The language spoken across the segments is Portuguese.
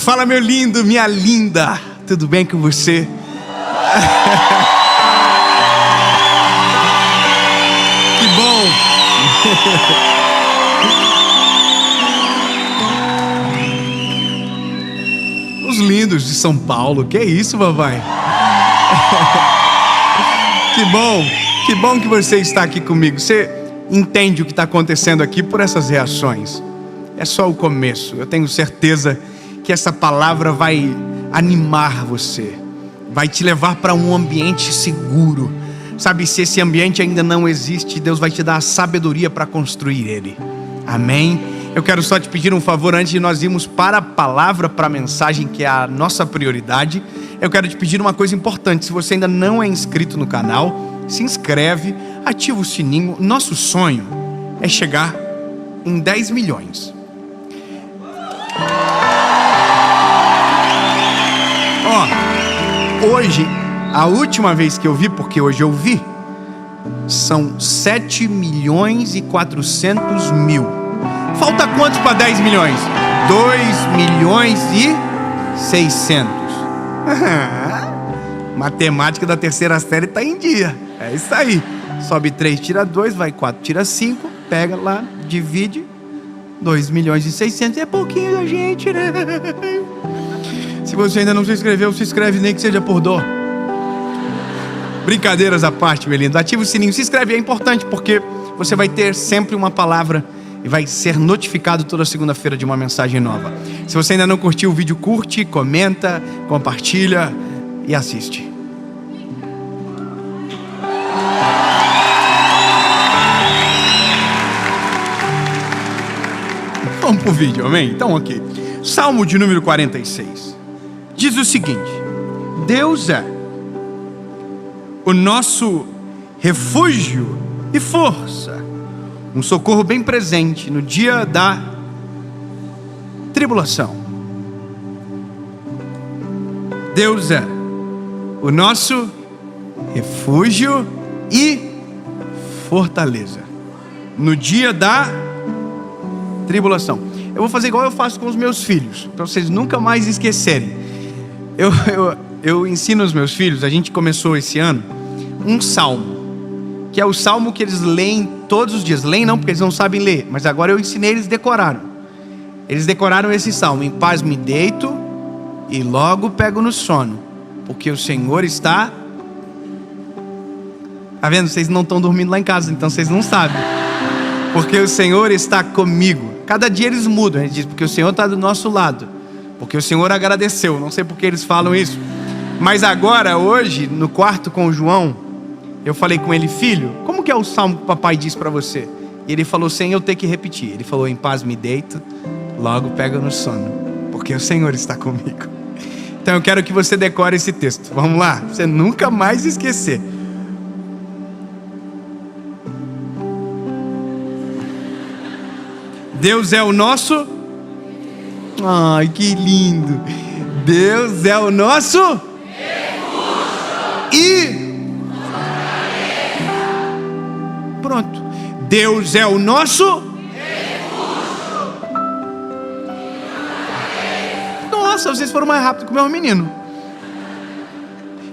Fala, meu lindo, minha linda, tudo bem com você? Que bom! Os lindos de São Paulo, que isso, papai? Que bom que você está aqui comigo. Você entende o que está acontecendo aqui por essas reações. É só o começo. Eu tenho certeza que essa palavra vai animar você, vai te levar para um ambiente seguro. Sabe, se esse ambiente ainda não existe, Deus vai te dar a sabedoria para construir ele. Amém? Eu quero só te pedir um favor antes de nós irmos para a palavra, para a mensagem, que é a nossa prioridade. Eu quero te pedir uma coisa importante. Se você ainda não é inscrito no canal, se inscreve, ativa o sininho. Nosso sonho é chegar em 10 milhões. Hoje, a última vez que eu vi, porque hoje eu vi, são 7 milhões e 400 mil. Falta quantos para 10 milhões? 2 milhões e 600. Matemática da terceira série está em dia. É isso aí. Sobe 3, tira 2, vai 4, tira 5, pega lá, divide. 2 milhões e 600 é pouquinho da gente, né? Se você ainda não se inscreveu, se inscreve, nem que seja por dó. Brincadeiras à parte, meu lindo. Ativa o sininho, se inscreve, é importante, porque você vai ter sempre uma palavra e vai ser notificado toda segunda-feira de uma mensagem nova. Se você ainda não curtiu o vídeo, curte, comenta, compartilha e assiste. Vamos pro vídeo, amém? Então, ok. Salmo de número 46. Diz o seguinte: Deus é o nosso refúgio e força, um socorro bem presente no dia da tribulação. Deus é o nosso refúgio e fortaleza no dia da tribulação. Eu vou fazer igual eu faço com os meus filhos, para vocês nunca mais esquecerem. Eu ensino os meus filhos. A gente começou esse ano um salmo, que é o salmo que eles leem todos os dias. Leem não, porque eles não sabem ler, mas agora eu ensinei, eles decoraram. Eles decoraram esse salmo: em paz me deito e logo pego no sono, porque o Senhor está... Tá vendo? Vocês não estão dormindo lá em casa, então vocês não sabem. Porque o Senhor está comigo. Cada dia eles mudam, eles dizem, porque o Senhor está do nosso lado, porque o Senhor agradeceu. Não sei porque eles falam isso, mas agora, hoje, no quarto com o João, eu falei com ele: filho, como que é o salmo que o papai diz para você? E ele falou sem eu ter que repetir. Ele falou: em paz me deito, logo pego no sono, porque o Senhor está comigo. Então eu quero que você decore esse texto. Vamos lá, pra você nunca mais esquecer. Deus é o nosso... Ai, que lindo! Deus é o nosso refúgio e pronto. Deus é o nosso refúgio. Nossa, vocês foram mais rápido que o meu menino.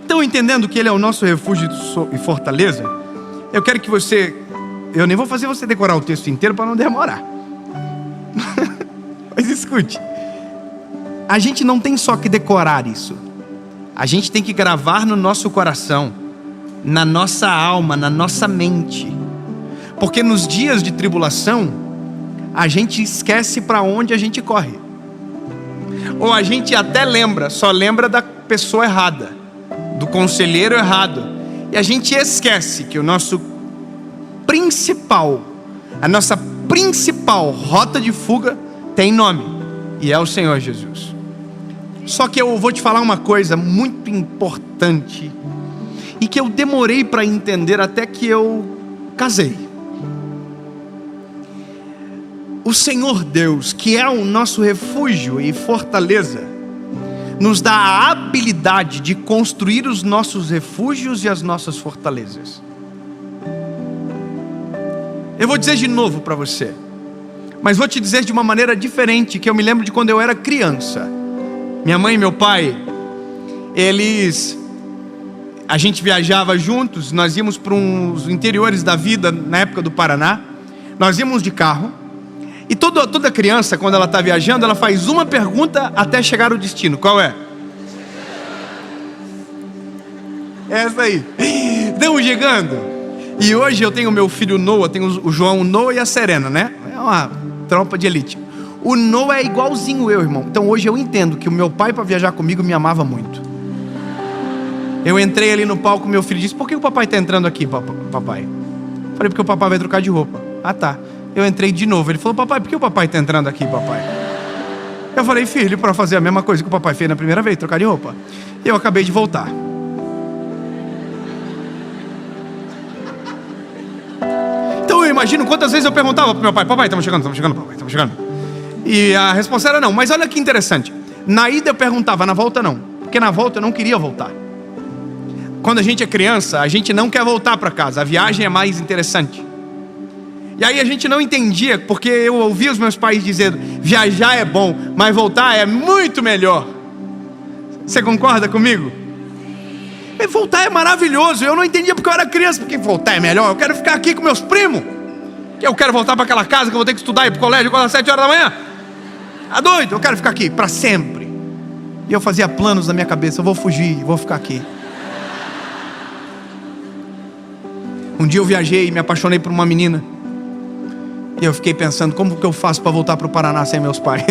Estão entendendo que Ele é o nosso refúgio e fortaleza? Eu quero que você... Eu nem vou fazer você decorar o texto inteiro para não demorar. Mas escute, a gente não tem só que decorar isso. A gente tem que gravar no nosso coração, na nossa alma, na nossa mente. Porque nos dias de tribulação, a gente esquece para onde a gente corre. Ou a gente até lembra, só lembra da pessoa errada, do conselheiro errado. E a gente esquece que o nosso principal, a nossa principal rota de fuga tem nome, e é o Senhor Jesus. Só que eu vou te falar uma coisa muito importante, e que eu demorei para entender até que eu casei. O Senhor Deus, que é o nosso refúgio e fortaleza, nos dá a habilidade de construir os nossos refúgios e as nossas fortalezas. Eu vou dizer de novo para você, mas vou te dizer de uma maneira diferente, que eu me lembro de quando eu era criança. Minha mãe e meu pai, a gente viajava juntos, nós íamos para uns interiores da vida, na época do Paraná. Nós íamos de carro. E toda criança, quando ela está viajando, ela faz uma pergunta até chegar ao destino. Qual é? Essa aí. Estamos chegando. E hoje eu tenho meu filho Noah, tenho o João, o Noah e a Serena, né? É uma tropa de elite. O Noah é igualzinho eu, irmão. Então hoje eu entendo que o meu pai, para viajar comigo, me amava muito. Eu entrei ali no palco, meu filho disse: por que o papai está entrando aqui, papai? Falei: porque o papai vai trocar de roupa. Ah, tá. Eu entrei de novo. Ele falou: papai, por que o papai está entrando aqui, papai? Eu falei: filho, para fazer a mesma coisa que o papai fez na primeira vez, trocar de roupa. E eu acabei de voltar. Então eu imagino quantas vezes eu perguntava para meu pai: papai, estamos chegando, papai, estamos chegando. E a resposta era não. Mas olha que interessante. Na ida eu perguntava, na volta não. Porque na volta eu não queria voltar. Quando a gente é criança, a gente não quer voltar para casa. A viagem é mais interessante. E aí a gente não entendia, porque eu ouvia os meus pais dizendo: viajar é bom, mas voltar é muito melhor. Você concorda comigo? E voltar é maravilhoso. Eu não entendia porque eu era criança. Porque voltar é melhor. Eu quero ficar aqui com meus primos. Eu quero voltar para aquela casa que eu vou ter que estudar e ir para o colégio às 7 horas da manhã. Tá doido? Eu quero ficar aqui para sempre. E eu fazia planos na minha cabeça: eu vou fugir, vou ficar aqui. Um dia eu viajei e me apaixonei por uma menina. E eu fiquei pensando: como que eu faço para voltar para o Paraná sem meus pais?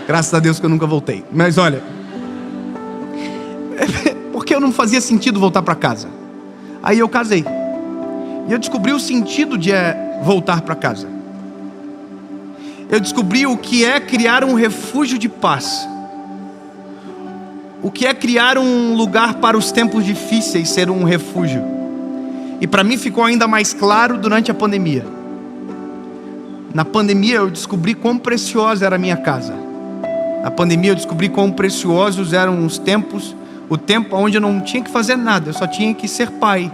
Graças a Deus que eu nunca voltei. Mas olha, porque eu não fazia sentido voltar para casa. Aí eu casei. E eu descobri o sentido de voltar para casa. Eu descobri o que é criar um refúgio de paz. O que é criar um lugar para os tempos difíceis ser um refúgio. E para mim ficou ainda mais claro durante a pandemia. Na pandemia eu descobri quão preciosa era a minha casa. Na pandemia eu descobri quão preciosos eram os tempos. O tempo onde eu não tinha que fazer nada. Eu só tinha que ser pai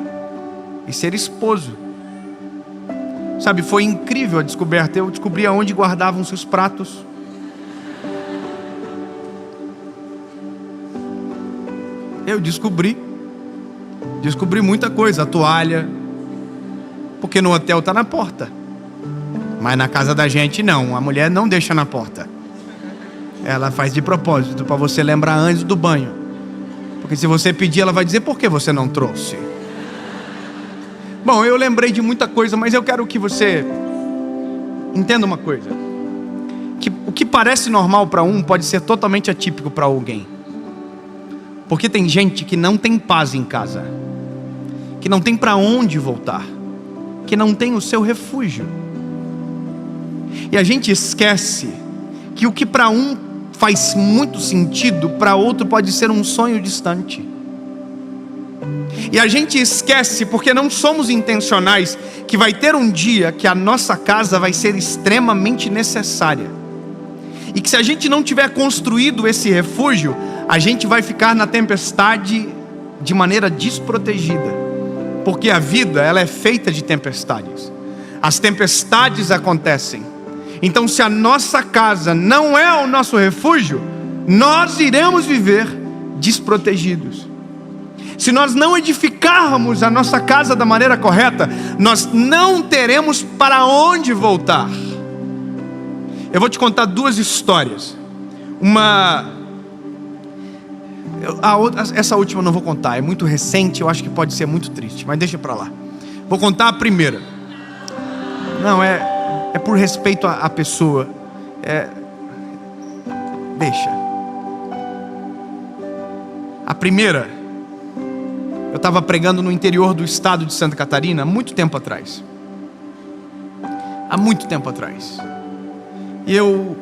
e ser esposo. Sabe, foi incrível a descoberta. Eu descobri aonde guardavam-se os pratos. Eu descobri muita coisa. A toalha, porque no hotel está na porta, mas na casa da gente não. A mulher não deixa na porta. Ela faz de propósito, para você lembrar antes do banho. Porque se você pedir, ela vai dizer: por que você não trouxe? Bom, eu lembrei de muita coisa, mas eu quero que você entenda uma coisa: que o que parece normal para um pode ser totalmente atípico para alguém. Porque tem gente que não tem paz em casa, que não tem para onde voltar, que não tem o seu refúgio. E a gente esquece que o que para um faz muito sentido, para outro pode ser um sonho distante. E a gente esquece, porque não somos intencionais, que vai ter um dia que a nossa casa vai ser extremamente necessária. E que se a gente não tiver construído esse refúgio, a gente vai ficar na tempestade de maneira desprotegida. Porque a vida, ela é feita de tempestades. As tempestades acontecem. Então, se a nossa casa não é o nosso refúgio, nós iremos viver desprotegidos. Se nós não edificarmos a nossa casa da maneira correta, nós não teremos para onde voltar. Eu vou te contar duas histórias. Essa última eu não vou contar, é muito recente, eu acho que pode ser muito triste, mas deixa para lá. Vou contar a primeira. Não, é por respeito à pessoa. Deixa. A primeira, eu estava pregando no interior do estado de Santa Catarina há muito tempo atrás. Há muito tempo atrás. E eu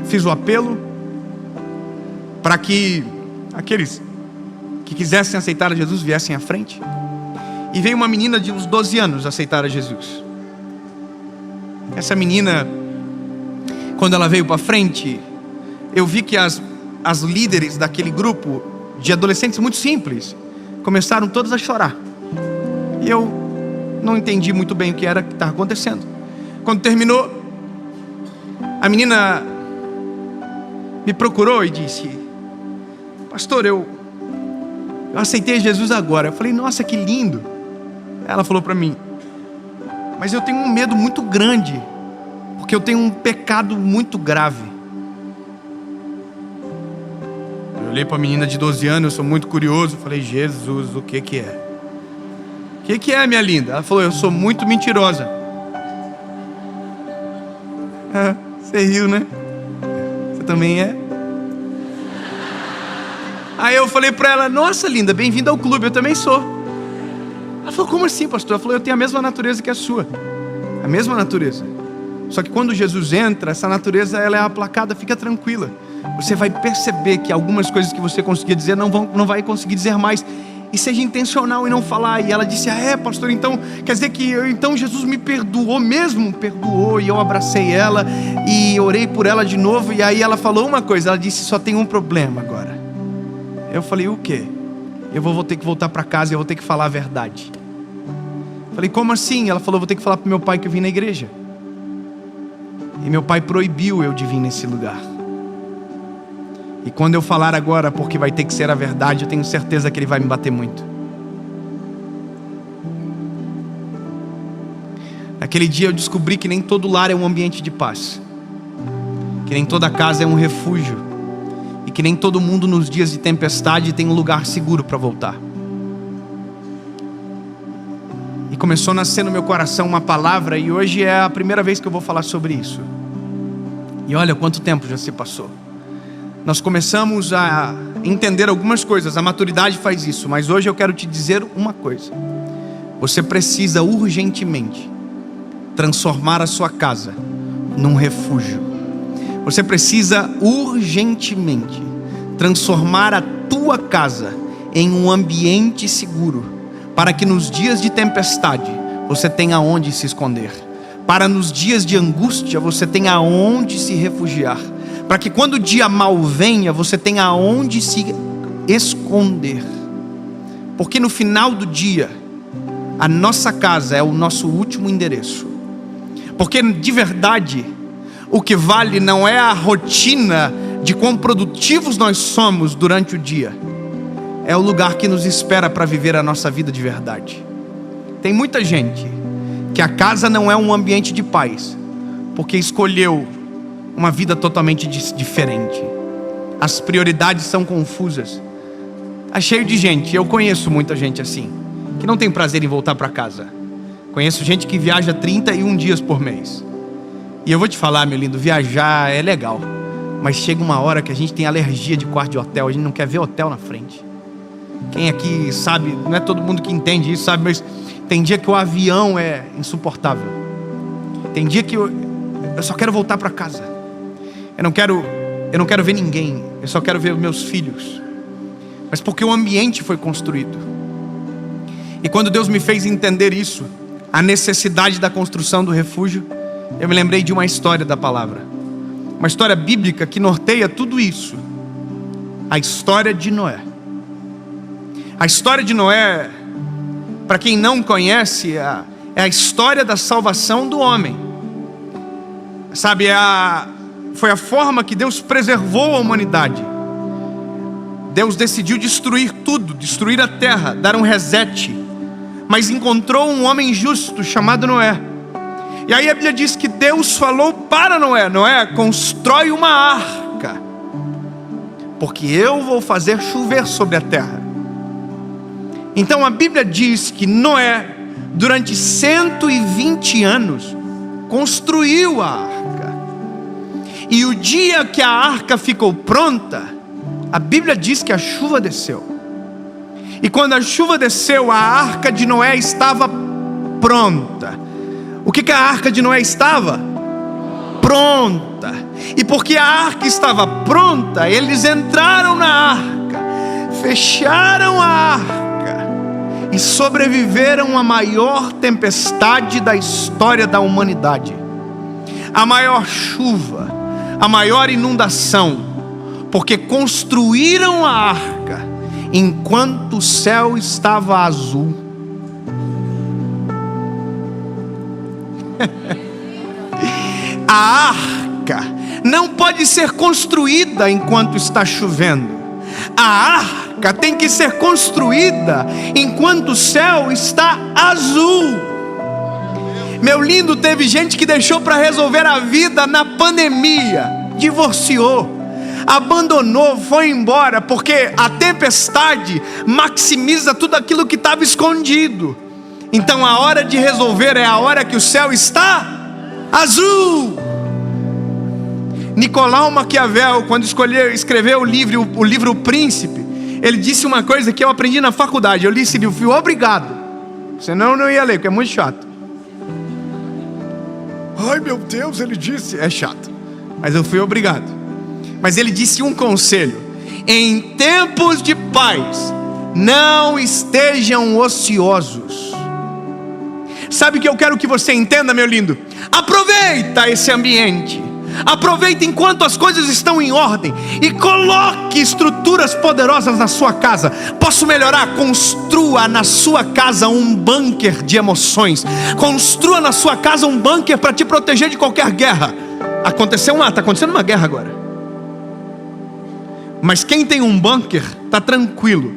fiz o apelo para que aqueles que quisessem aceitar a Jesus viessem à frente. E veio uma menina de uns 12 anos aceitar a Jesus. Essa menina, quando ela veio para frente, eu vi que as líderes daquele grupo de adolescentes muito simples começaram todas a chorar. E eu não entendi muito bem o que era que estava acontecendo. Quando terminou, a menina me procurou e disse: pastor, eu aceitei Jesus agora. Eu falei: nossa, que lindo. Ela falou para mim: mas eu tenho um medo muito grande, porque eu tenho um pecado muito grave. Eu olhei para a menina de 12 anos, eu sou muito curioso. Falei: Jesus, o que é? O que é, minha linda? Ela falou: eu sou muito mentirosa. Você riu, né? Você também é? Aí eu falei para ela: nossa, linda, bem-vinda ao clube, eu também sou. Ela falou: como assim, pastor? Ela falou: eu tenho a mesma natureza que a sua. A mesma natureza. Só que quando Jesus entra, essa natureza ela é aplacada, fica tranquila. Você vai perceber que algumas coisas que você conseguia dizer não vai conseguir dizer mais. E seja intencional em não falar. E ela disse: pastor, então quer dizer que então Jesus me perdoou mesmo? Perdoou. E eu abracei ela e orei por ela de novo. E aí ela falou uma coisa, ela disse: só tem um problema agora. Eu falei: o quê? Eu vou ter que voltar para casa e eu vou ter que falar a verdade. Falei: como assim? Ela falou: vou ter que falar para meu pai que eu vim na igreja. E meu pai proibiu eu de vir nesse lugar. E quando eu falar agora, porque vai ter que ser a verdade, eu tenho certeza que ele vai me bater muito. Naquele dia eu descobri que nem todo lar é um ambiente de paz, que nem toda casa é um refúgio, e que nem todo mundo nos dias de tempestade tem um lugar seguro para voltar. E começou a nascer no meu coração uma palavra, e hoje é a primeira vez que eu vou falar sobre isso. E olha quanto tempo já se passou. Nós começamos a entender algumas coisas, a maturidade faz isso, mas hoje eu quero te dizer uma coisa: você precisa urgentemente transformar a sua casa num refúgio. Você precisa urgentemente transformar a tua casa em um ambiente seguro, para que nos dias de tempestade você tenha onde se esconder, para nos dias de angústia você tenha onde se refugiar, para que quando o dia mal venha você tenha onde se esconder. Porque no final do dia a nossa casa é o nosso último endereço. Porque de verdade o que vale não é a rotina de quão produtivos nós somos durante o dia, é o lugar que nos espera para viver a nossa vida de verdade. Tem muita gente que a casa não é um ambiente de paz, porque escolheu uma vida totalmente diferente. As prioridades são confusas. É cheio de gente, eu conheço muita gente assim, que não tem prazer em voltar para casa. Conheço gente que viaja 31 dias por mês. E eu vou te falar, meu lindo, viajar é legal, mas chega uma hora que a gente tem alergia de quarto de hotel, a gente não quer ver hotel na frente. Quem aqui sabe, não é todo mundo que entende isso, sabe, mas tem dia que o avião é insuportável. Tem dia que eu só quero voltar para casa. Eu não quero ver ninguém, eu só quero ver os meus filhos. Mas porque o ambiente foi construído. E quando Deus me fez entender isso, a necessidade da construção do refúgio, eu me lembrei de uma história da palavra, uma história bíblica que norteia tudo isso. A história de Noé. A história de Noé, para quem não conhece, é a história da salvação do homem. Sabe, foi a forma que Deus preservou a humanidade. Deus decidiu destruir tudo, destruir a terra, dar um reset, mas encontrou um homem justo chamado Noé. E aí a Bíblia diz que Deus falou para Noé: Noé, constrói uma arca, porque eu vou fazer chover sobre a terra. Então a Bíblia diz que Noé, durante 120 anos, construiu a arca. E o dia que a arca ficou pronta, a Bíblia diz que a chuva desceu. E quando a chuva desceu, a arca de Noé estava pronta. O que a arca de Noé estava? Pronta. E porque a arca estava pronta, eles entraram na arca, fecharam a arca e sobreviveram à maior tempestade da história da humanidade, a maior chuva, a maior inundação, porque construíram a arca enquanto o céu estava azul. A arca não pode ser construída enquanto está chovendo. A arca tem que ser construída enquanto o céu está azul. Meu lindo, teve gente que deixou para resolver a vida na pandemia, divorciou, abandonou, foi embora, porque a tempestade maximiza tudo aquilo que estava escondido. Então a hora de resolver é a hora que o céu está azul. Nicolau Maquiavel, quando escreveu o livro O Príncipe, ele disse uma coisa que eu aprendi na faculdade. Eu li esse livro, fui obrigado, senão eu não ia ler, porque é muito chato. Ai meu Deus, ele disse, é chato, mas eu fui obrigado. Mas ele disse um conselho: em tempos de paz, não estejam ociosos. Sabe o que eu quero que você entenda, meu lindo? Aproveita esse ambiente, aproveita enquanto as coisas estão em ordem e coloque estruturas poderosas na sua casa. Posso melhorar? Construa na sua casa um bunker de emoções. Construa na sua casa um bunker para te proteger de qualquer guerra. Está acontecendo uma guerra agora. Mas quem tem um bunker está tranquilo,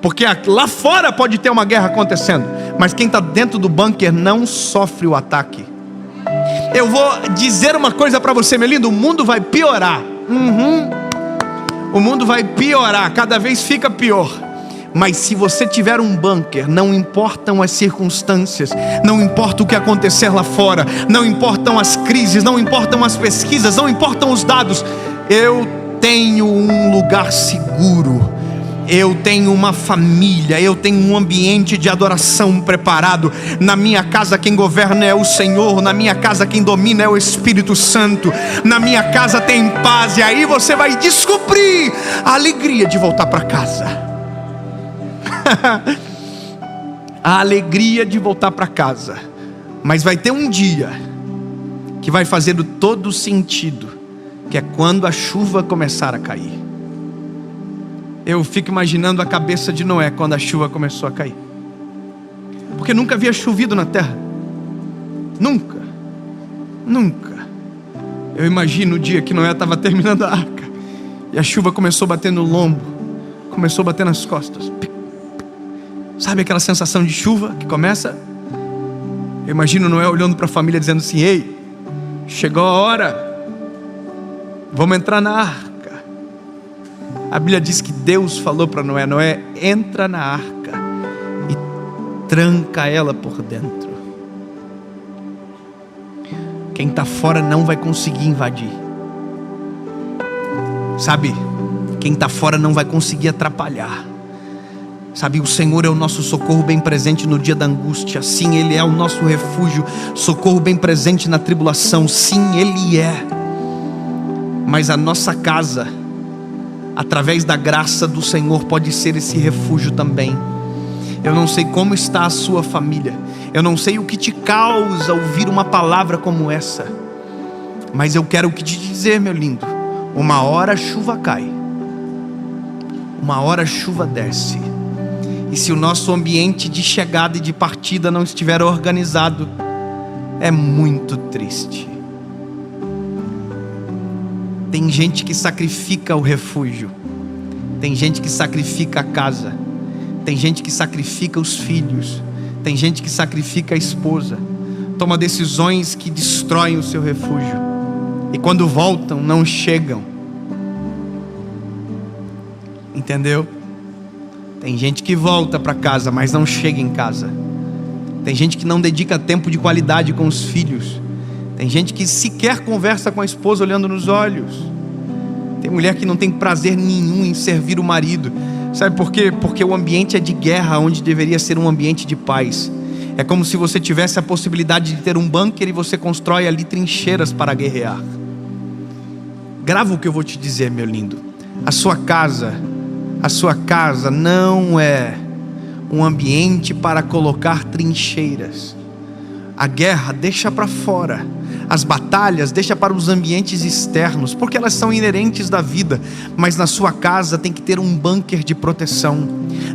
porque lá fora pode ter uma guerra acontecendo, mas quem está dentro do bunker não sofre o ataque. Eu vou dizer uma coisa para você, meu lindo: o mundo vai piorar. O mundo vai piorar, cada vez fica pior. Mas se você tiver um bunker, não importam as circunstâncias, não importa o que acontecer lá fora, não importam as crises, não importam as pesquisas, não importam os dados. Eu tenho um lugar seguro, eu tenho uma família, eu tenho um ambiente de adoração preparado. Na minha casa quem governa é o Senhor, na minha casa quem domina é o Espírito Santo, na minha casa tem paz. E aí você vai descobrir a alegria de voltar para casa. A alegria de voltar para casa. Mas vai ter um dia que vai fazer todo sentido, que é quando a chuva começar a cair. Eu fico imaginando a cabeça de Noé quando a chuva começou a cair, porque nunca havia chovido na terra. Nunca. Eu imagino o dia que Noé estava terminando a arca e a chuva começou a bater no lombo, começou a bater nas costas. Sabe aquela sensação de chuva que começa? Eu imagino Noé olhando para a família dizendo assim: ei, chegou a hora, vamos entrar na arca. A Bíblia diz que Deus falou para Noé: Noé, entra na arca e tranca ela por dentro. Quem está fora não vai conseguir invadir. Sabe, quem está fora não vai conseguir atrapalhar. Sabe, o Senhor é o nosso socorro bem presente no dia da angústia. Sim, Ele é o nosso refúgio, socorro bem presente na tribulação. Sim, Ele é. Mas a nossa casa, através da graça do Senhor, pode ser esse refúgio também. Eu não sei como está a sua família, eu não sei o que te causa ouvir uma palavra como essa, mas eu quero te dizer, meu lindo: uma hora a chuva cai, uma hora a chuva desce. E se o nosso ambiente de chegada e de partida não estiver organizado, é muito triste. Tem gente que sacrifica o refúgio, tem gente que sacrifica a casa, tem gente que sacrifica os filhos, tem gente que sacrifica a esposa, toma decisões que destroem o seu refúgio, e quando voltam não chegam. Entendeu? Tem gente que volta para casa, mas não chega em casa. Tem gente que não dedica tempo de qualidade com os filhos. Tem gente que sequer conversa com a esposa olhando nos olhos. Tem mulher que não tem prazer nenhum em servir o marido. Sabe por quê? Porque o ambiente é de guerra, onde deveria ser um ambiente de paz. É como se você tivesse a possibilidade de ter um bunker e você constrói ali trincheiras para guerrear. Grava o que eu vou te dizer, meu lindo. A sua casa não é um ambiente para colocar trincheiras. A guerra deixa para fora, as batalhas deixa para os ambientes externos, porque elas são inerentes da vida. Mas na sua casa tem que ter um bunker de proteção.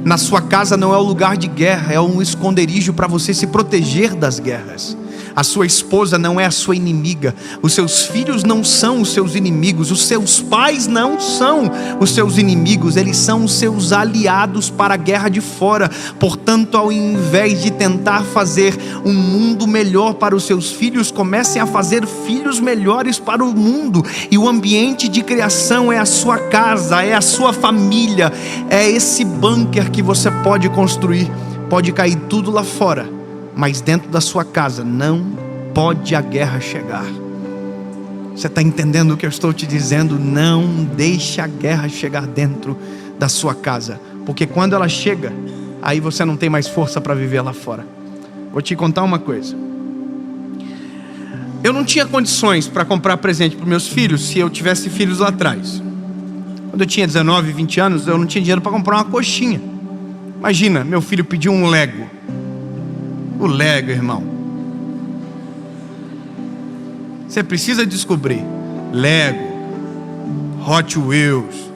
Na sua casa não é o lugar de guerra, é um esconderijo para você se proteger das guerras. A sua esposa não é a sua inimiga. Os seus filhos não são os seus inimigos. Os seus pais não são os seus inimigos. Eles são os seus aliados para a guerra de fora. Portanto, ao invés de tentar fazer um mundo melhor para os seus filhos, comecem a fazer filhos melhores para o mundo. E o ambiente de criação é a sua casa, é a sua família, é esse bunker que você pode construir. Pode cair tudo lá fora, mas dentro da sua casa não pode a guerra chegar. Você está entendendo o que eu estou te dizendo? Não deixe a guerra chegar dentro da sua casa, porque quando ela chega, aí você não tem mais força para viver lá fora. Vou te contar uma coisa. Eu não tinha condições para comprar presente para meus filhos se eu tivesse filhos lá atrás. Quando eu tinha 19, 20 anos, eu não tinha dinheiro para comprar uma coxinha. Imagina, meu filho pediu um Lego. O Lego, irmão. Você precisa descobrir. Lego, Hot Wheels,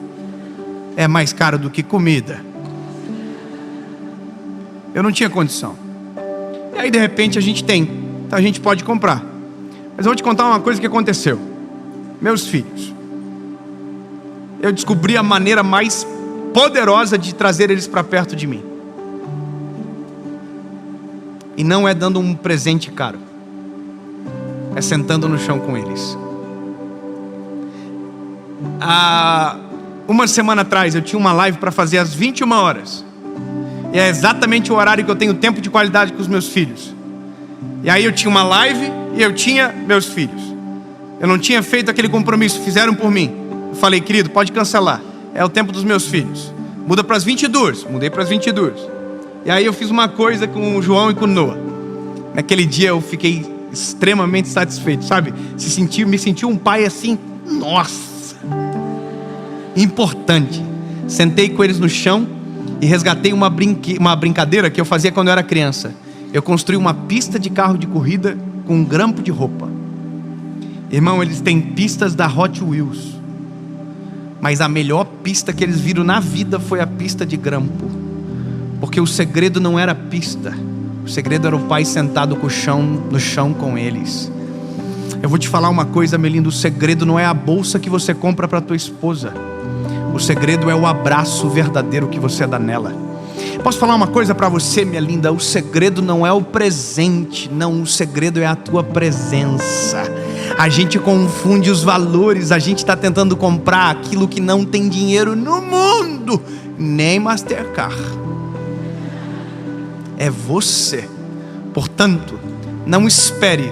é mais caro do que comida. Eu não tinha condição. E aí de repente a gente tem. Então a gente pode comprar. Mas eu vou te contar uma coisa que aconteceu. Meus filhos. Eu descobri a maneira mais poderosa de trazer eles para perto de mim. E não é dando um presente caro, é sentando no chão com eles. Uma semana atrás eu tinha uma live para fazer às 21 horas. E é exatamente o horário que eu tenho tempo de qualidade com os meus filhos. E aí eu tinha uma live e eu tinha meus filhos. Eu não tinha feito aquele compromisso, fizeram por mim. Eu falei, querido, pode cancelar. É o tempo dos meus filhos. Muda para as 22. Mudei para as 22. E aí eu fiz uma coisa com o João e com o Noah. Naquele dia eu fiquei extremamente satisfeito, sabe? Me senti um pai assim, nossa, importante. Sentei com eles no chão e resgatei uma brincadeira que eu fazia quando eu era criança. Eu construí uma pista de carro de corrida com um grampo de roupa. Irmão, eles têm pistas da Hot Wheels. Mas a melhor pista que eles viram na vida foi a pista de grampo. Porque o segredo não era a pista. O segredo era o pai sentado no chão com eles. Eu vou te falar uma coisa, meu lindo. O segredo não é a bolsa que você compra para tua esposa. O segredo é o abraço verdadeiro que você dá nela. Posso falar uma coisa para você, minha linda? O segredo não é o presente. Não, o segredo é a tua presença. A gente confunde os valores. A gente está tentando comprar aquilo que não tem dinheiro no mundo, nem Mastercard. É você. Portanto, não espere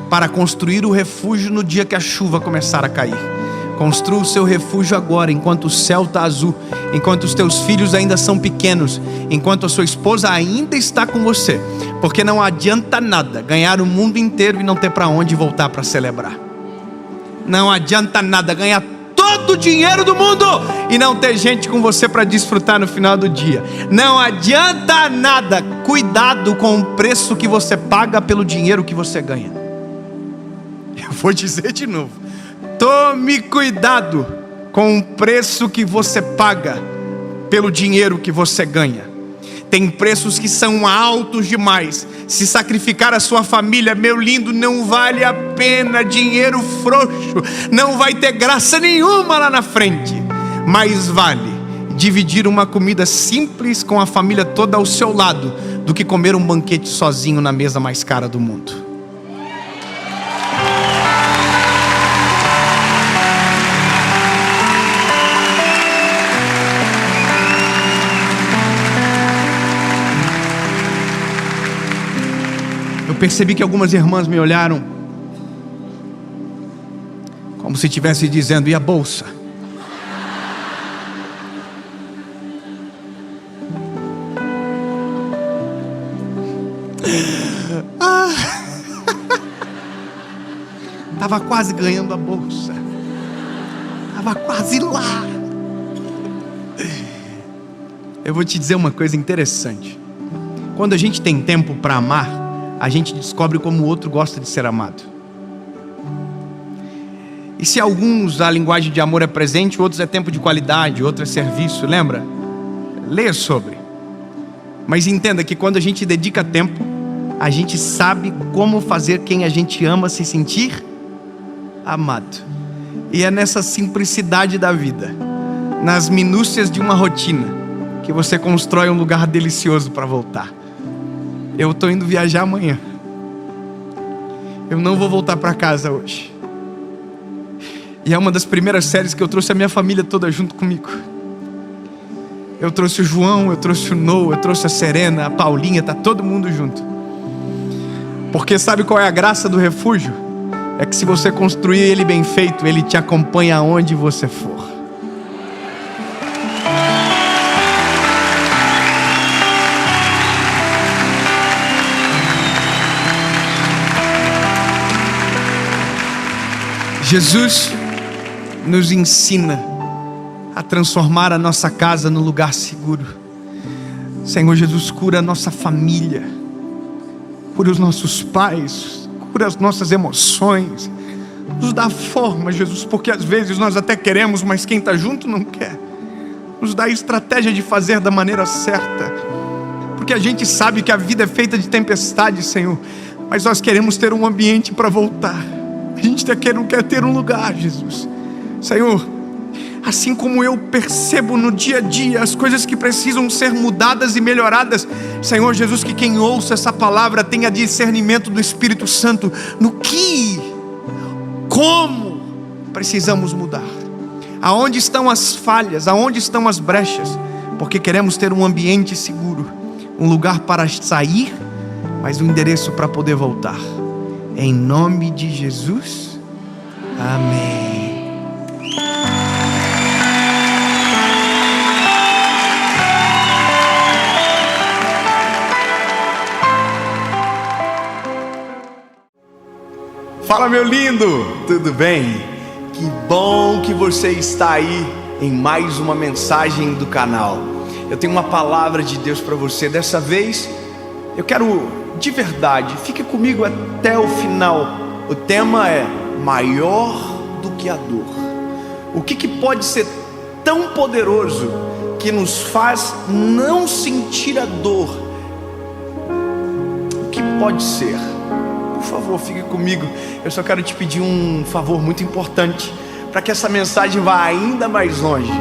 para construir o refúgio no dia que a chuva começar a cair. Construa o seu refúgio agora, enquanto o céu está azul, enquanto os teus filhos ainda são pequenos, enquanto a sua esposa ainda está com você. Porque não adianta nada ganhar o mundo inteiro e não ter para onde voltar para celebrar. Não adianta nada ganhar todo o dinheiro do mundo e não ter gente com você para desfrutar no final do dia. Não adianta nada. Cuidado com o preço que você paga pelo dinheiro que você ganha. Eu vou dizer de novo. Tome cuidado com o preço que você paga pelo dinheiro que você ganha. Tem preços que são altos demais. Se sacrificar a sua família, meu lindo, não vale a pena. Dinheiro frouxo não vai ter graça nenhuma lá na frente. Mas vale dividir uma comida simples com a família toda ao seu lado do que comer um banquete sozinho na mesa mais cara do mundo. Eu percebi que algumas irmãs me olharam como se estivesse dizendo, e a bolsa? Estava quase ganhando a bolsa. Estava quase lá. Eu vou te dizer uma coisa interessante. Quando a gente tem tempo para amar, a gente descobre como o outro gosta de ser amado. E se alguns a linguagem de amor é presente, outros é tempo de qualidade, outro é serviço, lembra? Leia sobre. Mas entenda que quando a gente dedica tempo, a gente sabe como fazer quem a gente ama se sentir amado. E é nessa simplicidade da vida, nas minúcias de uma rotina, que você constrói um lugar delicioso para voltar. Eu estou indo viajar amanhã. Eu não vou voltar para casa hoje. E é uma das primeiras séries que eu trouxe a minha família toda junto comigo. Eu trouxe o João, eu trouxe o Noah, eu trouxe a Serena, a Paulinha, está todo mundo junto. Porque sabe qual é a graça do refúgio? É que se você construir ele bem feito, ele te acompanha aonde você for. Jesus nos ensina a transformar a nossa casa no lugar seguro. Senhor Jesus, cura a nossa família, cura os nossos pais, cura as nossas emoções, nos dá forma, Jesus, porque às vezes nós até queremos, mas quem está junto não quer. Nos dá a estratégia de fazer da maneira certa, porque a gente sabe que a vida é feita de tempestades, Senhor, mas nós queremos ter um ambiente para voltar. A gente quer ter um lugar, Jesus. Senhor, assim como eu percebo no dia a dia as coisas que precisam ser mudadas e melhoradas, Senhor Jesus, que quem ouça essa palavra tenha discernimento do Espírito Santo no que, como precisamos mudar, aonde estão as falhas, aonde estão as brechas, porque queremos ter um ambiente seguro, um lugar para sair, mas um endereço para poder voltar. Em nome de Jesus, amém. Fala, meu lindo, tudo bem? Que bom que você está aí em mais uma mensagem do canal. Eu tenho uma palavra de Deus para você. Dessa vez eu quero de verdade, fique comigo até o final. O tema é maior do que a dor. O que pode ser tão poderoso que nos faz não sentir a dor? O que pode ser? Por favor, fique comigo. Eu só quero te pedir um favor muito importante, para que essa mensagem vá ainda mais longe,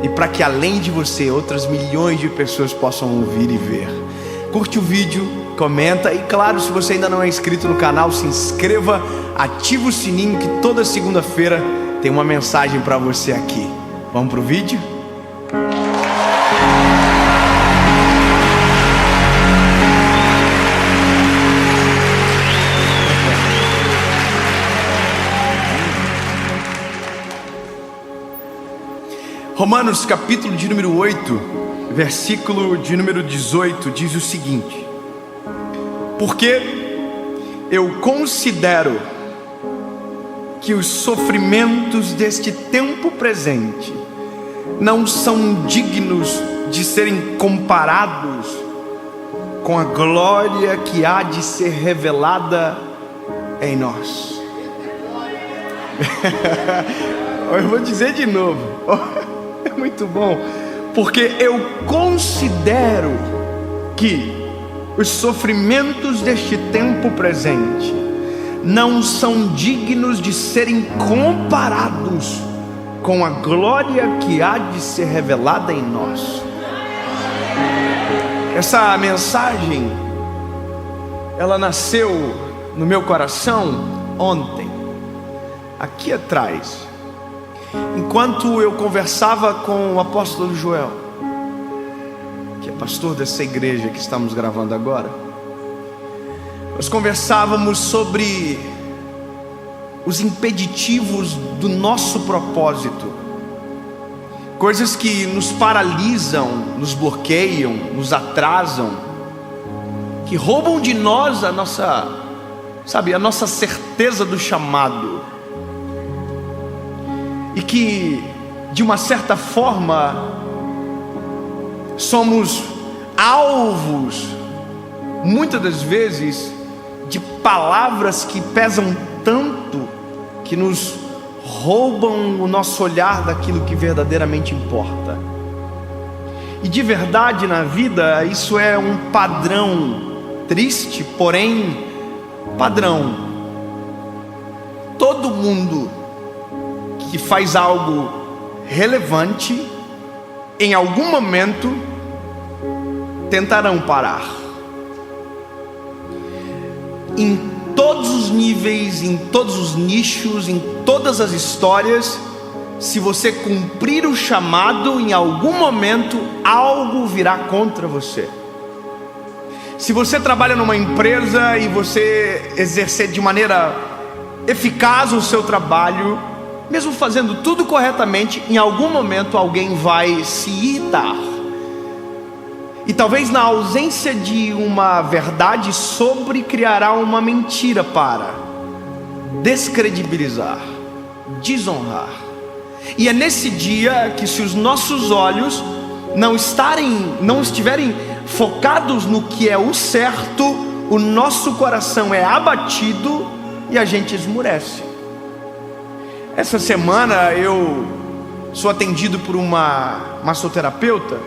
e para que além de você, outras milhões de pessoas possam ouvir e ver. Curte o vídeo, comenta, e claro, se você ainda não é inscrito no canal, se inscreva, ativa o sininho, que toda segunda-feira tem uma mensagem para você aqui. Vamos pro vídeo? Romanos capítulo de número 8, versículo de número 18, diz o seguinte: porque eu considero que os sofrimentos deste tempo presente não são dignos de serem comparados com a glória que há de ser revelada em nós. Eu vou dizer de novo. É muito bom, porque eu considero que os sofrimentos deste tempo presente não são dignos de serem comparados com a glória que há de ser revelada em nós. Essa mensagem, ela nasceu no meu coração ontem, aqui atrás, enquanto eu conversava com o apóstolo Joel, que é pastor dessa igreja que estamos gravando agora. Nós conversávamos sobre os impeditivos do nosso propósito, coisas que nos paralisam, nos bloqueiam, nos atrasam, que roubam de nós a nossa certeza do chamado, e que de uma certa forma somos alvos, muitas das vezes, de palavras que pesam tanto, que nos roubam o nosso olhar daquilo que verdadeiramente importa. E de verdade na vida, isso é um padrão triste, porém padrão. Todo mundo que faz algo relevante, em algum momento tentarão parar. Em todos os níveis, em todos os nichos, em todas as histórias, se você cumprir o chamado, em algum momento algo virá contra você. Se você trabalha numa empresa e você exercer de maneira eficaz o seu trabalho, mesmo fazendo tudo corretamente, em algum momento alguém vai se irritar. E talvez na ausência de uma verdade sobre, criará uma mentira para descredibilizar, desonrar. E é nesse dia que, se os nossos olhos não estiverem focados no que é o certo, o nosso coração é abatido e a gente esmurece. Essa semana eu sou atendido por uma massoterapeuta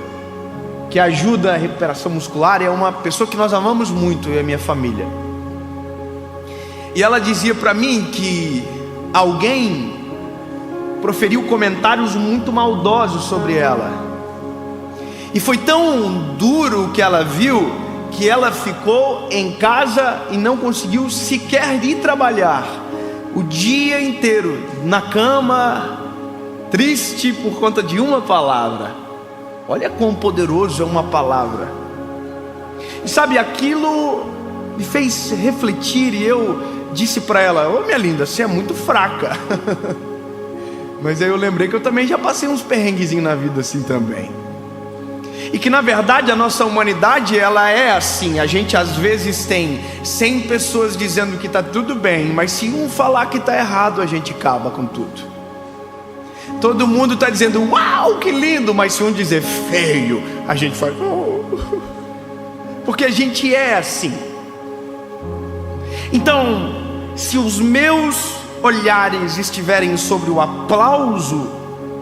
que ajuda a recuperação muscular, e é uma pessoa que nós amamos muito, eu e a minha família. E ela dizia para mim que alguém proferiu comentários muito maldosos sobre ela, e foi tão duro o que ela viu, que ela ficou em casa e não conseguiu sequer ir trabalhar, o dia inteiro na cama, triste por conta de uma palavra. Olha quão poderoso é uma palavra. E sabe, aquilo me fez refletir, e eu disse para ela: ô minha linda, você é muito fraca. Mas aí eu lembrei que eu também já passei uns perrenguezinhos na vida assim também. E que na verdade a nossa humanidade, ela é assim. A gente às vezes tem 100 pessoas dizendo que está tudo bem, mas se um falar que está errado, a gente acaba com tudo. Todo mundo está dizendo uau, que lindo, mas se um dizer feio, a gente faz porque a gente é assim. Então, se os meus olhares estiverem sobre o aplauso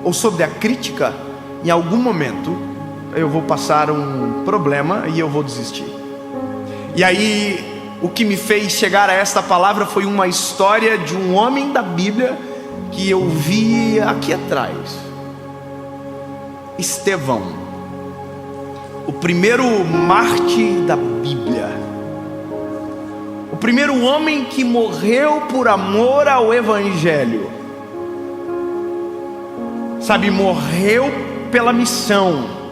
ou sobre a crítica, em algum momento eu vou passar um problema e eu vou desistir. E aí, o que me fez chegar a esta palavra foi uma história de um homem da Bíblia que eu vi aqui atrás. Estevão, o primeiro mártir da Bíblia, o primeiro homem que morreu por amor ao Evangelho. Sabe, morreu pela missão.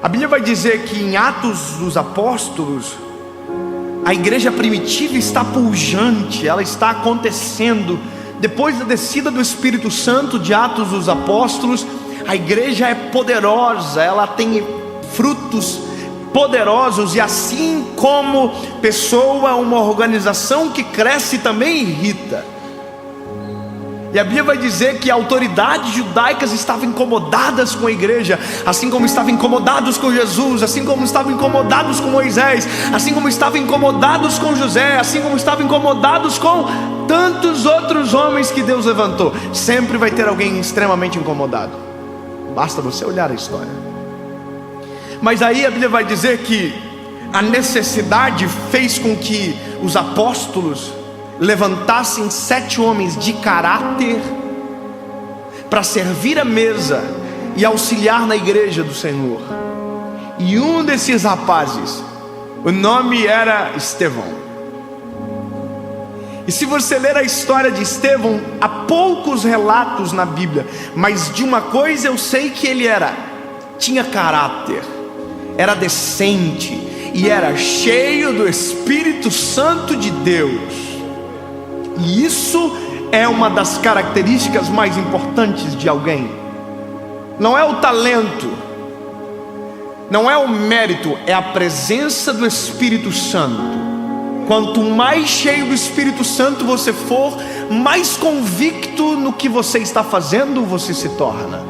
A Bíblia vai dizer que em Atos dos Apóstolos, a igreja primitiva está pujante, ela está acontecendo. Depois da descida do Espírito Santo de Atos dos Apóstolos, a igreja é poderosa, ela tem frutos poderosos, e assim como pessoa, uma organização que cresce também irrita. E a Bíblia vai dizer que autoridades judaicas estavam incomodadas com a igreja, assim como estavam incomodados com Jesus, assim como estavam incomodados com Moisés, assim como estavam incomodados com José, assim como estavam incomodados com tantos outros homens que Deus levantou. Sempre vai ter alguém extremamente incomodado, basta você olhar a história. Mas aí a Bíblia vai dizer que a necessidade fez com que os apóstolos levantassem 7 homens de caráter para servir a mesa e auxiliar na igreja do Senhor. E um desses rapazes, o nome era Estevão. E se você ler a história de Estevão, há poucos relatos na Bíblia, mas de uma coisa eu sei que ele tinha caráter, era decente e era cheio do Espírito Santo de Deus. E isso é uma das características mais importantes de alguém. Não é o talento, não é o mérito, é a presença do Espírito Santo. Quanto mais cheio do Espírito Santo você for, mais convicto no que você está fazendo você se torna.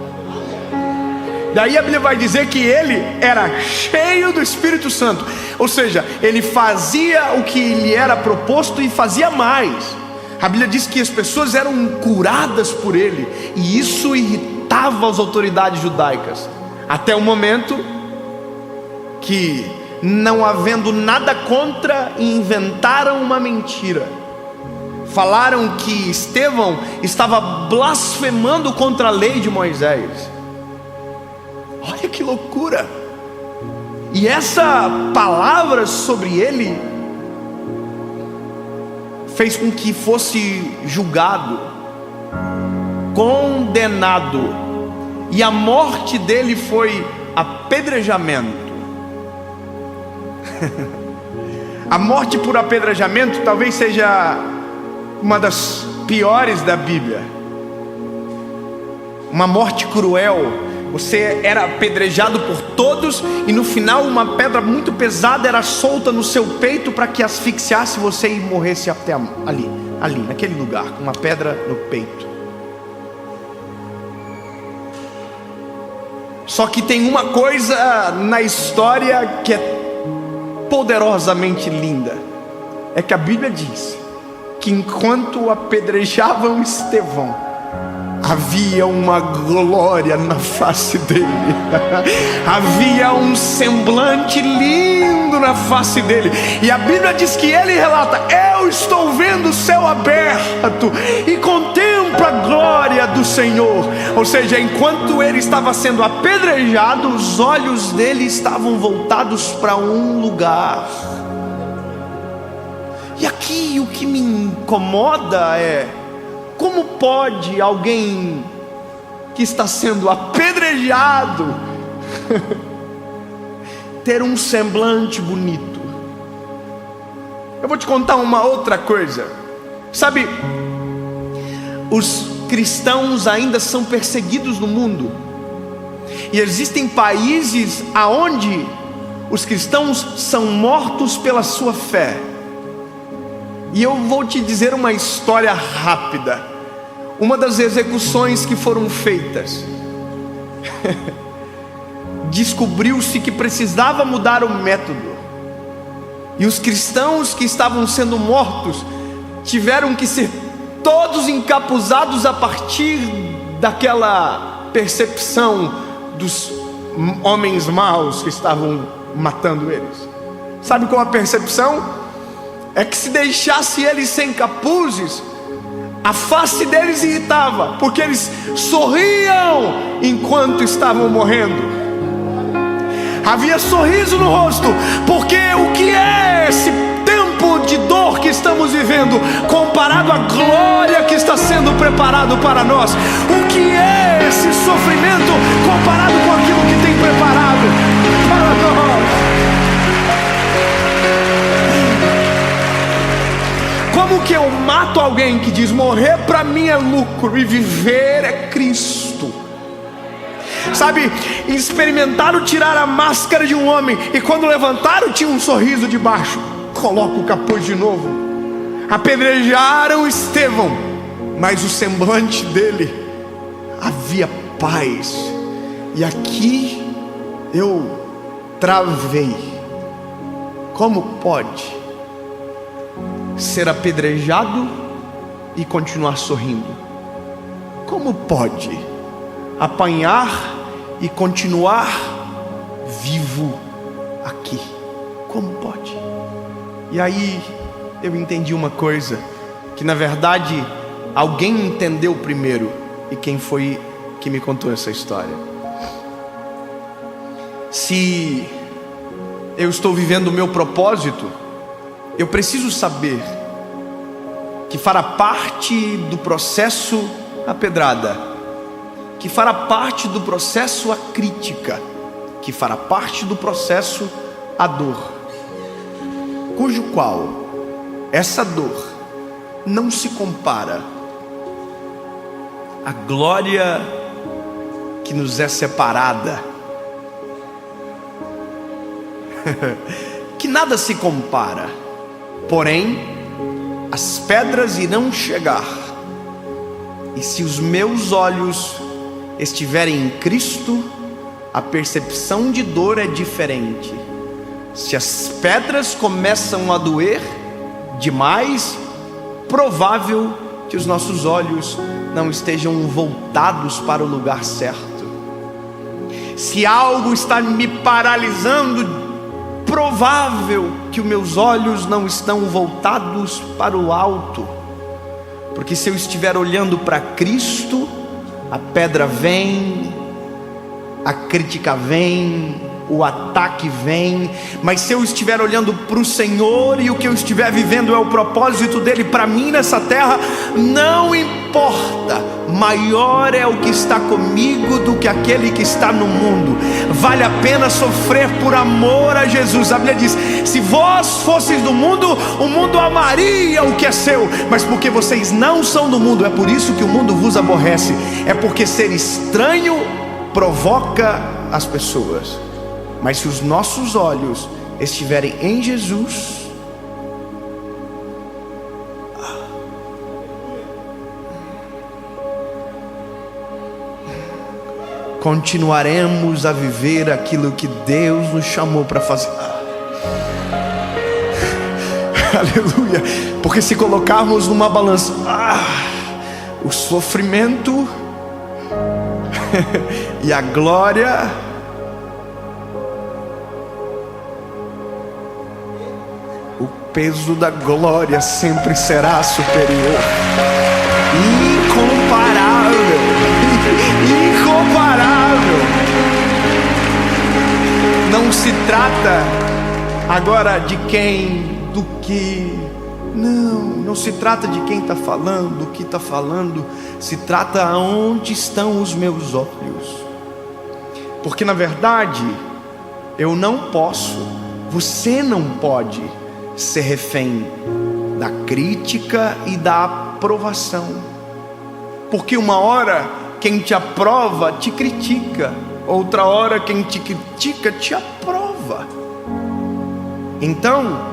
Daí a Bíblia vai dizer que ele era cheio do Espírito Santo, ou seja, ele fazia o que lhe era proposto e fazia mais. A Bíblia diz que as pessoas eram curadas por ele, e isso irritava as autoridades judaicas, até o momento que não havendo nada contra, inventaram uma mentira. Falaram que Estevão estava blasfemando contra a lei de Moisés. Olha que loucura! E essa palavra sobre ele fez com que fosse julgado, condenado, e a morte dele foi apedrejamento. A morte por apedrejamento talvez seja uma das piores da Bíblia. Uma morte cruel. Você era apedrejado por todos e no final uma pedra muito pesada era solta no seu peito para que asfixiasse você e morresse até ali, naquele lugar, com uma pedra no peito. Só que tem uma coisa na história que é poderosamente linda. É que a Bíblia diz que enquanto apedrejavam Estevão, havia uma glória na face dele. Havia um semblante lindo na face dele. E a Bíblia diz que ele relata: eu estou vendo o céu aberto e contemplo a glória do Senhor. Ou seja, enquanto ele estava sendo apedrejado, os olhos dele estavam voltados para um lugar. E aqui o que me incomoda é: como pode alguém que está sendo apedrejado ter um semblante bonito? Eu vou te contar uma outra coisa. Sabe, os cristãos ainda são perseguidos no mundo. E existem países aonde os cristãos são mortos pela sua fé. E eu vou te dizer uma história rápida. Uma das execuções que foram feitas, descobriu-se que precisava mudar o método. E os cristãos que estavam sendo mortos tiveram que ser todos encapuzados a partir daquela percepção dos homens maus que estavam matando eles. Sabe qual a percepção? É que se deixasse eles sem capuzes, a face deles irritava, porque eles sorriam enquanto estavam morrendo. Havia sorriso no rosto, porque o que é esse tempo de dor que estamos vivendo comparado à glória que está sendo preparado para nós? O que é esse sofrimento comparado com aquilo que tem preparado para nós? Como que eu mato alguém que diz: morrer para mim é lucro e viver é Cristo? Sabe, experimentaram tirar a máscara de um homem e quando levantaram tinha um sorriso debaixo. Coloca o capuz de novo. Apedrejaram Estevão, mas o semblante dele havia paz. E aqui eu travei. Como pode ser apedrejado e continuar sorrindo? Como pode apanhar e continuar vivo aqui? Como pode? E aí eu entendi uma coisa, que na verdade alguém entendeu primeiro. E quem foi que me contou essa história? Se eu estou vivendo o meu propósito, eu preciso saber que fará parte do processo a pedrada, que fará parte do processo a crítica, que fará parte do processo a dor, cujo qual essa dor não se compara à glória que nos é separada, que nada se compara. Porém, as pedras irão chegar, e se os meus olhos estiverem em Cristo, a percepção de dor é diferente. Se as pedras começam a doer demais, provável que os nossos olhos não estejam voltados para o lugar certo. Se algo está me paralisando provável que os meus olhos não estão voltados para o alto, porque se eu estiver olhando para Cristo, a pedra vem, a crítica vem, o ataque vem. Mas se eu estiver olhando para o Senhor e o que eu estiver vivendo é o propósito dele para mim nessa terra, não importa, maior é o que está comigo do que aquele que está no mundo. Vale a pena sofrer por amor a Jesus. A Bíblia diz: se vós fosseis do mundo, o mundo amaria o que é seu, mas porque vocês não são do mundo, é por isso que o mundo vos aborrece. É porque ser estranho provoca as pessoas. Mas se os nossos olhos estiverem em Jesus, continuaremos a viver aquilo que Deus nos chamou para fazer. Aleluia. Porque se colocarmos numa balança o sofrimento e a glória, o peso da glória sempre será superior. Incomparável. Incomparável. Não se trata agora de quem, do que. Não se trata de quem está falando, do que está falando. Se trata aonde estão os meus olhos. Porque na verdade, eu não posso, você não pode ser refém da crítica e da aprovação. Porque uma hora quem te aprova te critica, outra hora quem te critica te aprova. Então,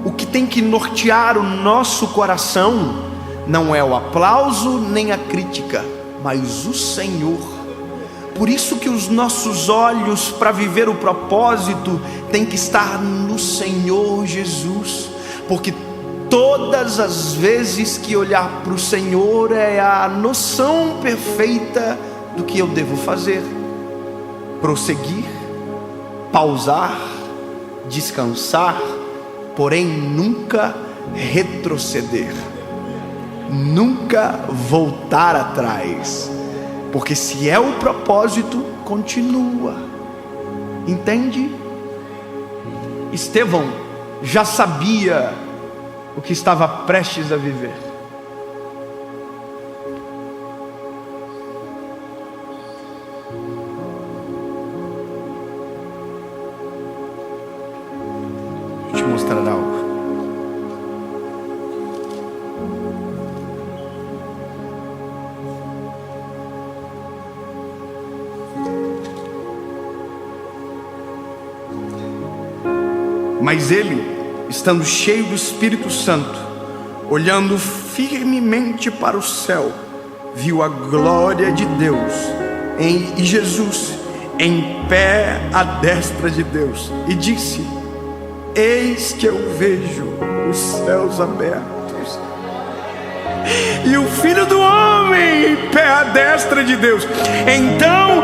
o que tem que nortear o nosso coração não é o aplauso nem a crítica, mas o Senhor. Por isso que os nossos olhos para viver o propósito tem que estar no Senhor Jesus. Porque todas as vezes que olhar para o Senhor é a noção perfeita do que eu devo fazer: prosseguir, pausar, descansar, porém nunca retroceder, nunca voltar atrás. Porque se é o propósito, continua. Entende? Estevão já sabia o que estava prestes a viver. Vou te mostrar algo. Mas ele, estando cheio do Espírito Santo, olhando firmemente para o céu, viu a glória de Deus e Jesus em pé à destra de Deus, e disse: eis que eu vejo os céus abertos e o Filho do Homem em pé à destra de Deus. Então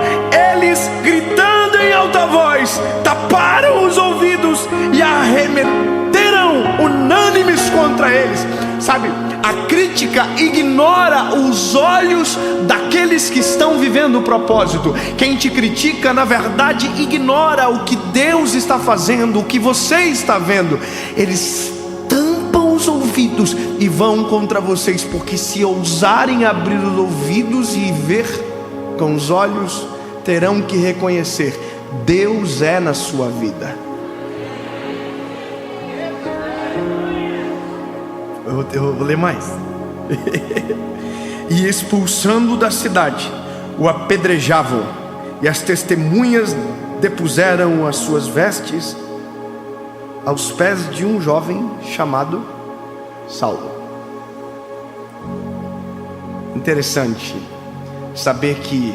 eles, gritando em alta voz, taparam os ouvidos e arremeteram unânimes contra eles. Sabe, a crítica ignora os olhos daqueles que estão vivendo o propósito. Quem te critica, na verdade, ignora o que Deus está fazendo, o que você está vendo. Eles tampam os ouvidos e vão contra vocês, porque se ousarem abrir os ouvidos e ver com os olhos, terão que reconhecer: Deus é na sua vida. Eu vou ler mais. E expulsando da cidade, o apedrejavam, e as testemunhas depuseram as suas vestes aos pés de um jovem chamado Saulo. Interessante saber que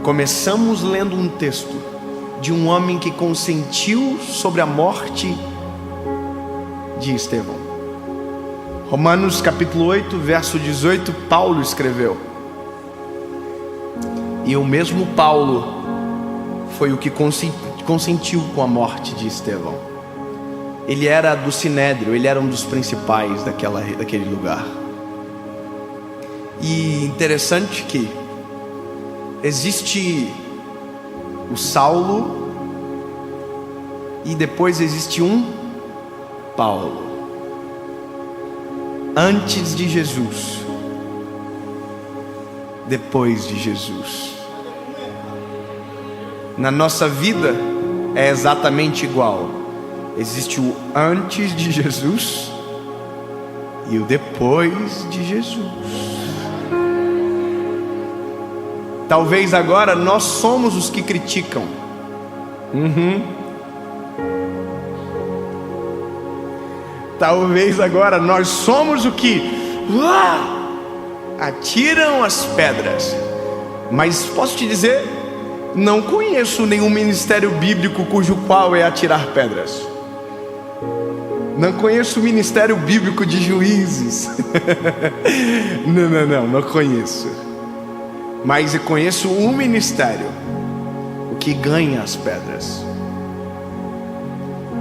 começamos lendo um texto de um homem que consentiu sobre a morte de Estevão. Romanos capítulo 8, verso 18, Paulo escreveu. E o mesmo Paulo foi o que consentiu com a morte de Estevão. Ele era do Sinédrio, ele era um dos principais daquele lugar. E interessante que existe o Saulo e depois existe um Paulo. Antes de Jesus, depois de Jesus. Na nossa vida é exatamente igual. Existe o antes de Jesus e o depois de Jesus. Talvez agora nós somos os que criticam. Talvez agora nós somos o que atiram as pedras. Mas posso te dizer, não conheço nenhum ministério bíblico cujo qual é atirar pedras. Não conheço o ministério bíblico de juízes. Não conheço. Mas eu conheço um ministério, o que ganha as pedras.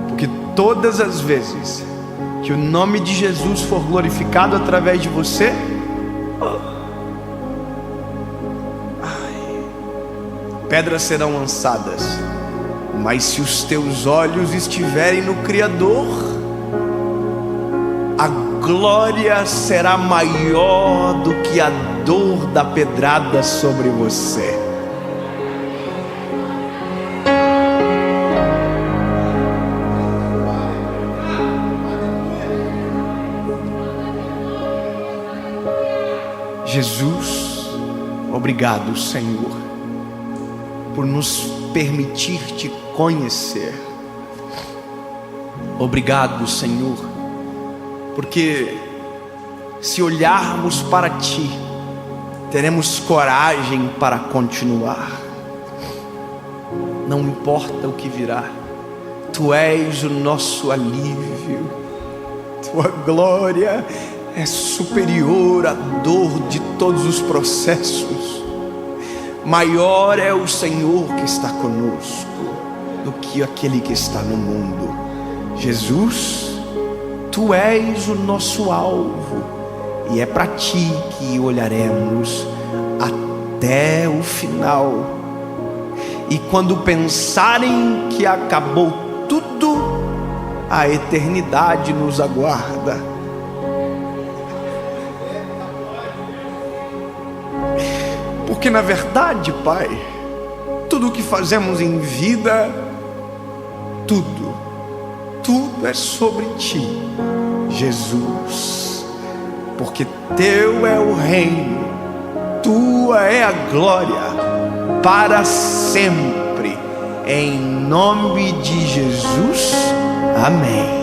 Porque todas as vezes que o nome de Jesus for glorificado através de você, pedras serão lançadas. Mas se os teus olhos estiverem no Criador, a glória será maior do que a dor da pedrada sobre você. Jesus, obrigado, Senhor, por nos permitir te conhecer. Obrigado, Senhor, porque se olharmos para ti, teremos coragem para continuar. Não importa o que virá, tu és o nosso alívio. Tua glória é superior à dor de todos os processos. Maior é o Senhor que está conosco do que aquele que está no mundo. Jesus, tu és o nosso alvo, e é para ti que olharemos até o final. E quando pensarem que acabou tudo, a eternidade nos aguarda. Porque na verdade, Pai, tudo o que fazemos em vida, tudo é sobre ti, Jesus. Porque teu é o reino, tua é a glória, para sempre. Em nome de Jesus, amém.